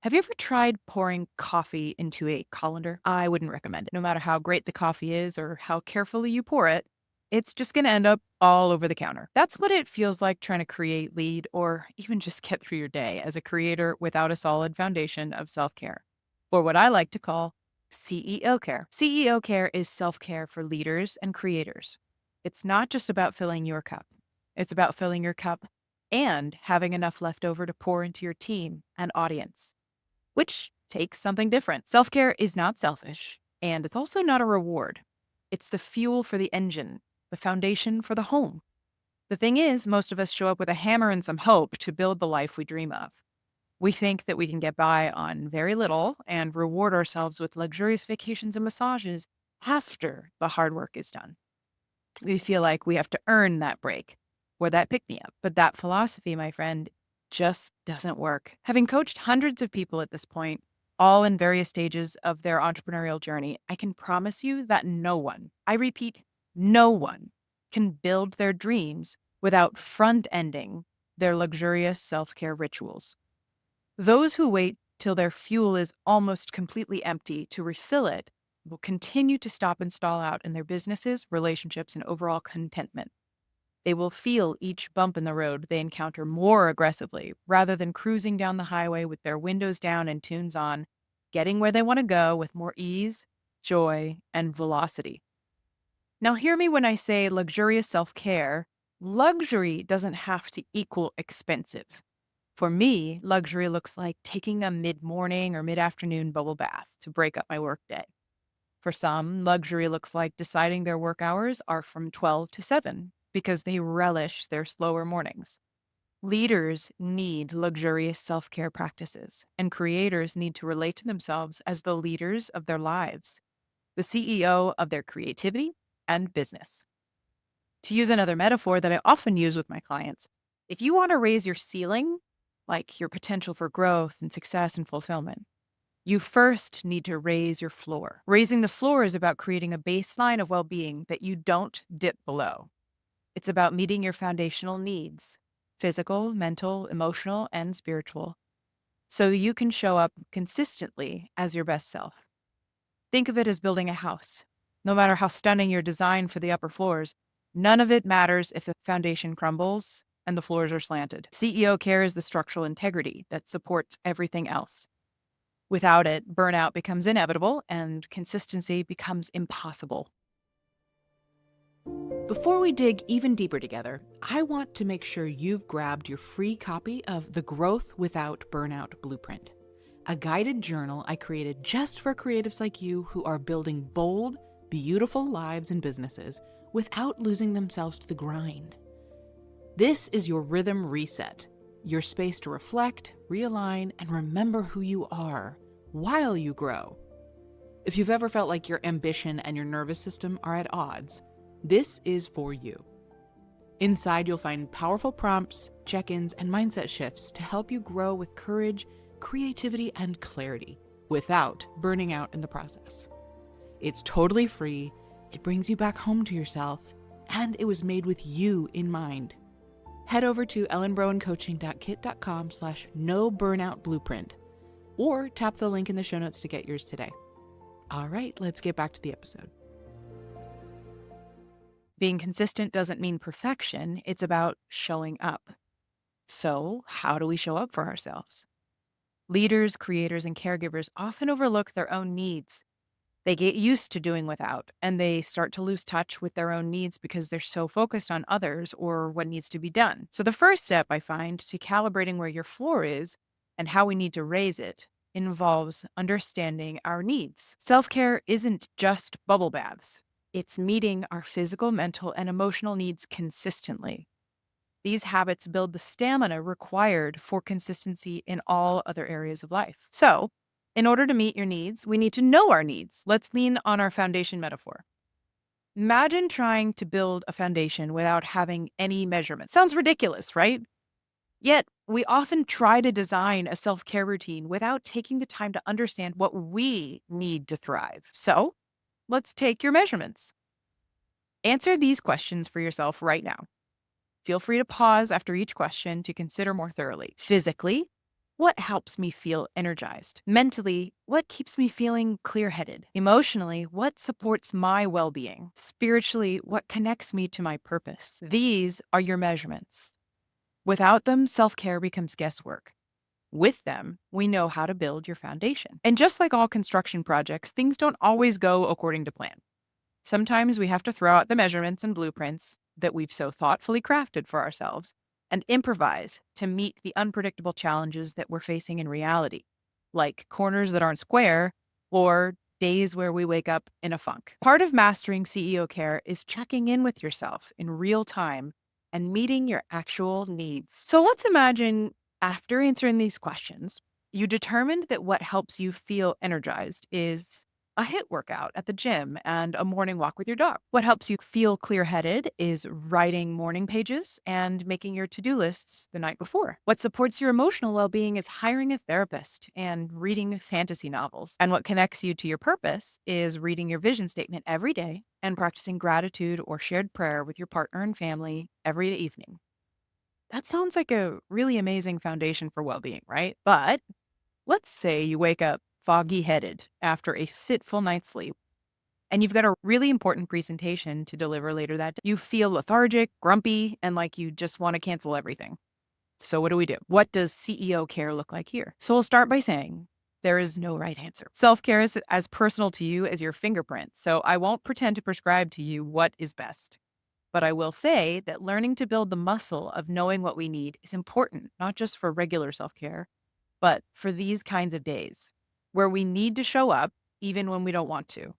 Have you ever tried pouring coffee into a colander? I wouldn't recommend it. No matter how great the coffee is or how carefully you pour it, it's just going to end up all over the counter. That's what it feels like trying to create, lead, or even just get through your day as a creator without a solid foundation of self care, or what I like to call CEO care. CEO care is self care for leaders and creators. It's not just about filling your cup, it's about filling your cup and having enough left over to pour into your team and audience, which takes something different. Self care is not selfish, and it's also not a reward. It's the fuel for the engine, the foundation for the home. The thing is, most of us show up with a hammer and some hope to build the life we dream of. We think that we can get by on very little and reward ourselves with luxurious vacations and massages after the hard work is done. We feel like we have to earn that break or that pick me up. But that philosophy, my friend, just doesn't work. Having coached hundreds of people at this point, all in various stages of their entrepreneurial journey, I can promise you that no one, I repeat, no one can build their dreams without front ending their luxurious self care rituals. Those who wait till their fuel is almost completely empty to refill it will continue to stop and stall out in their businesses, relationships, and overall contentment. They will feel each bump in the road they encounter more aggressively rather than cruising down the highway with their windows down and tunes on, getting where they want to go with more ease, joy, and velocity. Now, hear me when I say luxurious self care. Luxury doesn't have to equal expensive. For me, luxury looks like taking a mid morning or mid afternoon bubble bath to break up my workday. For some, luxury looks like deciding their work hours are from 12 to 7 because they relish their slower mornings. Leaders need luxurious self care practices, and creators need to relate to themselves as the leaders of their lives, the CEO of their creativity and business. To use another metaphor that I often use with my clients, if you want to raise your ceiling, like your potential for growth and success and fulfillment, you first need to raise your floor. Raising the floor is about creating a baseline of well being that you don't dip below. It's about meeting your foundational needs, physical, mental, emotional, and spiritual, so you can show up consistently as your best self. Think of it as building a house. No matter how stunning your design for the upper floors, none of it matters if the foundation crumbles and the floors are slanted. CEO care is the structural integrity that supports everything else. Without it, burnout becomes inevitable and consistency becomes impossible. Before we dig even deeper together, I want to make sure you've grabbed your free copy of The Growth Without Burnout Blueprint, a guided journal I created just for creatives like you who are building bold, beautiful lives and businesses without losing themselves to the grind. This is your rhythm reset, your space to reflect, realign, and remember who you are while you grow. If you've ever felt like your ambition and your nervous system are at odds, this is for you. Inside, you'll find powerful prompts, check-ins, and mindset shifts to help you grow with courage, creativity, and clarity without burning out in the process. It's totally free, it brings you back home to yourself, and it was made with you in mind. Head over to ellenbrowencoaching.kit.com/no-burnout-blueprint or tap the link in the show notes to get yours today. All right, let's get back to the episode. Being consistent doesn't mean perfection. It's about showing up. So, how do we show up for ourselves? Leaders, creators, and caregivers often overlook their own needs. They get used to doing without, and they start to lose touch with their own needs because they're so focused on others or what needs to be done. So, the first step I find to calibrating where your floor is and how we need to raise it involves understanding our needs. Self care isn't just bubble baths. It's meeting our physical, mental, and emotional needs consistently. These habits build the stamina required for consistency in all other areas of life. So, in order to meet your needs, we need to know our needs. Let's lean on our foundation metaphor. Imagine trying to build a foundation without having any measurement. Sounds ridiculous, right? Yet, we often try to design a self care routine without taking the time to understand what we need to thrive. So, let's take your measurements. Answer these questions for yourself right now. Feel free to pause after each question to consider more thoroughly. Physically, What helps me feel energized? Mentally, what keeps me feeling clear headed? Emotionally, what supports my well being? Spiritually, what connects me to my purpose? These are your measurements. Without them, self care becomes guesswork. With them, we know how to build your foundation. And just like all construction projects, things don't always go according to plan. Sometimes we have to throw out the measurements and blueprints that we've so thoughtfully crafted for ourselves and improvise to meet the unpredictable challenges that we're facing in reality, like corners that aren't square or days where we wake up in a funk. Part of mastering CEO care is checking in with yourself in real time and meeting your actual needs. So let's imagine after answering these questions, you determined that what helps you feel energized is a HIIT workout at the gym and a morning walk with your dog. What helps you feel clear headed is writing morning pages and making your to do lists the night before. What supports your emotional well being is hiring a therapist and reading fantasy novels. And what connects you to your purpose is reading your vision statement every day and practicing gratitude or shared prayer with your partner and family every evening. That sounds like a really amazing foundation for well being, right? But let's say you wake up foggy headed after a fitful night's sleep and you've got a really important presentation to deliver later that day. You feel lethargic, grumpy, and like you just want to cancel everything. So, what do we do? What does CEO care look like here? So, we'll start by saying there is no right answer. Self care is as personal to you as your fingerprint. So, I won't pretend to prescribe to you what is best. But I will say that learning to build the muscle of knowing what we need is important, not just for regular self care, but for these kinds of days where we need to show up even when we don't want to,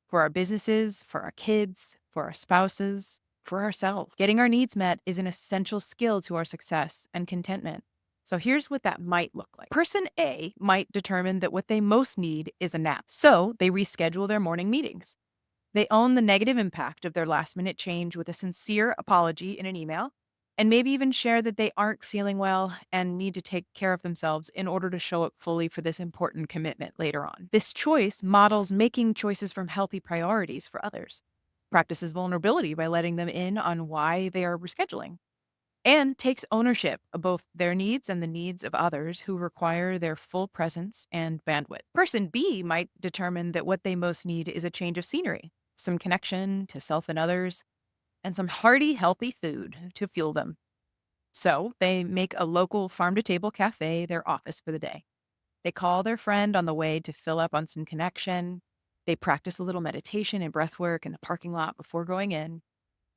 for our businesses, for our kids, for our spouses, for ourselves. Getting our needs met is an essential skill to our success and contentment. So here's what that might look like. Person A might determine that what they most need is a nap. So they reschedule their morning meetings. They own the negative impact of their last minute change with a sincere apology in an email, and maybe even share that they aren't feeling well and need to take care of themselves in order to show up fully for this important commitment later on. This choice models making choices from healthy priorities for others, practices vulnerability by letting them in on why they are rescheduling, and takes ownership of both their needs and the needs of others who require their full presence and bandwidth. Person B might determine that what they most need is a change of scenery, some connection to self and others, and some hearty, healthy food to fuel them. So they make a local farm to table cafe their office for the day. They call their friend on the way to fill up on some connection. They practice a little meditation and breath work in the parking lot before going in.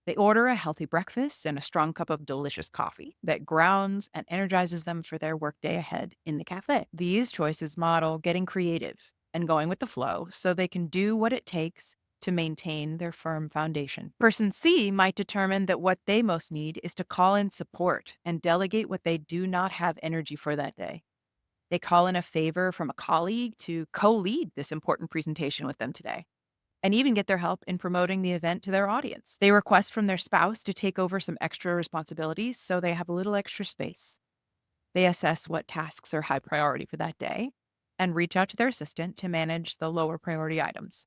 They order a healthy breakfast and a strong cup of delicious coffee that grounds and energizes them for their workday ahead in the cafe. These choices model getting creative and going with the flow so they can do what it takes to maintain their firm foundation. Person C might determine that what they most need is to call in support and delegate what they do not have energy for that day. They call in a favor from a colleague to co lead this important presentation with them today and even get their help in promoting the event to their audience. They request from their spouse to take over some extra responsibilities so they have a little extra space. They assess what tasks are high priority for that day and reach out to their assistant to manage the lower priority items.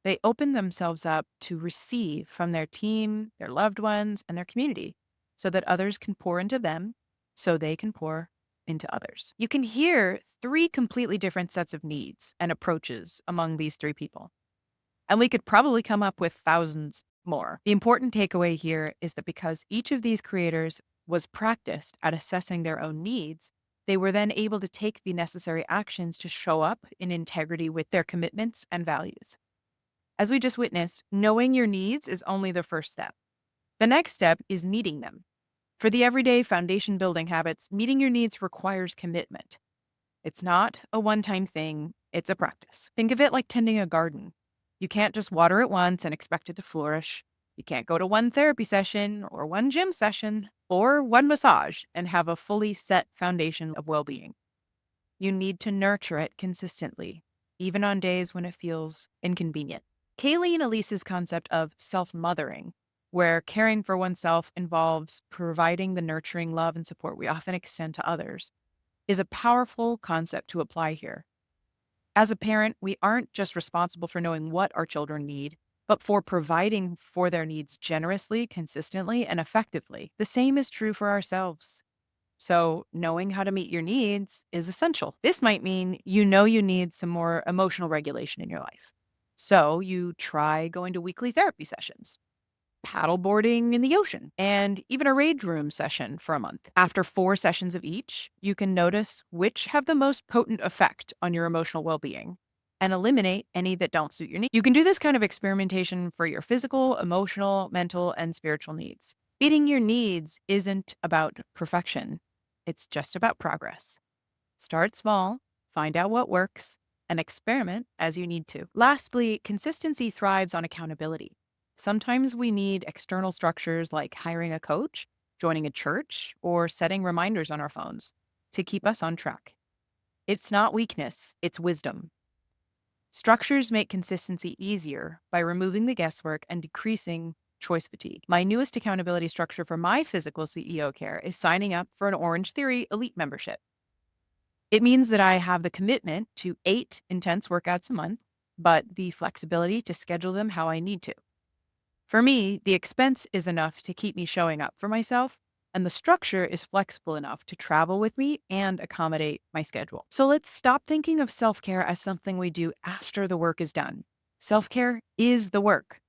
They open themselves up to receive from their team, their loved ones, and their community so that others can pour into them so they can pour into others. You can hear three completely different sets of needs and approaches among these three people. And we could probably come up with thousands more. The important takeaway here is that because each of these creators was practiced at assessing their own needs, they were then able to take the necessary actions to show up in integrity with their commitments and values. As we just witnessed, knowing your needs is only the first step. The next step is meeting them. For the everyday foundation building habits, meeting your needs requires commitment. It's not a one-time thing, it's a practice. Think of it like tending a garden. You can't just water it once and expect it to flourish. You can't go to one therapy session or one gym session or one massage and have a fully set foundation of well-being. You need to nurture it consistently, even on days when it feels inconvenient. Kaylee and Elise's concept of self-mothering, where caring for oneself involves providing the nurturing love and support we often extend to others, is a powerful concept to apply here. As a parent, we aren't just responsible for knowing what our children need, but for providing for their needs generously, consistently, and effectively. The same is true for ourselves. So, knowing how to meet your needs is essential. This might mean you know you need some more emotional regulation in your life. So, you try going to weekly therapy sessions, paddleboarding in the ocean, and even a rage room session for a month. After 4 sessions of each, you can notice which have the most potent effect on your emotional well being and eliminate any that don't suit your needs. You can do this kind of experimentation for your physical, emotional, mental, and spiritual needs. Meeting your needs isn't about perfection, it's just about progress. Start small, find out what works, and experiment as you need to. Lastly, consistency thrives on accountability. Sometimes we need external structures like hiring a coach, joining a church, or setting reminders on our phones to keep us on track. It's not weakness, it's wisdom. Structures make consistency easier by removing the guesswork and decreasing choice fatigue. My newest accountability structure for my physical CEO care is signing up for an Orange Theory Elite membership. It means that I have the commitment to 8 intense workouts a month, but the flexibility to schedule them how I need to. For me, the expense is enough to keep me showing up for myself, and the structure is flexible enough to travel with me and accommodate my schedule. So let's stop thinking of self care as something we do after the work is done. Self care is the work.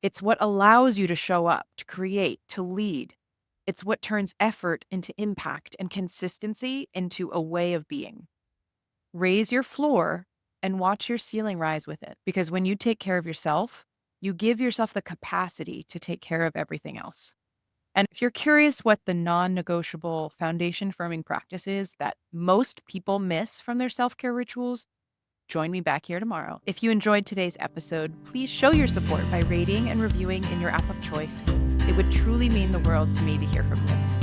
It's what allows you to show up, to create, to lead. It's what turns effort into impact and consistency into a way of being. Raise your floor and watch your ceiling rise with it. Because when you take care of yourself, you give yourself the capacity to take care of everything else. And if you're curious what the non negotiable foundation firming practice is that most people miss from their self care rituals, join me back here tomorrow. If you enjoyed today's episode, please show your support by rating and reviewing in your app of choice. It would truly mean the world to me to hear from you.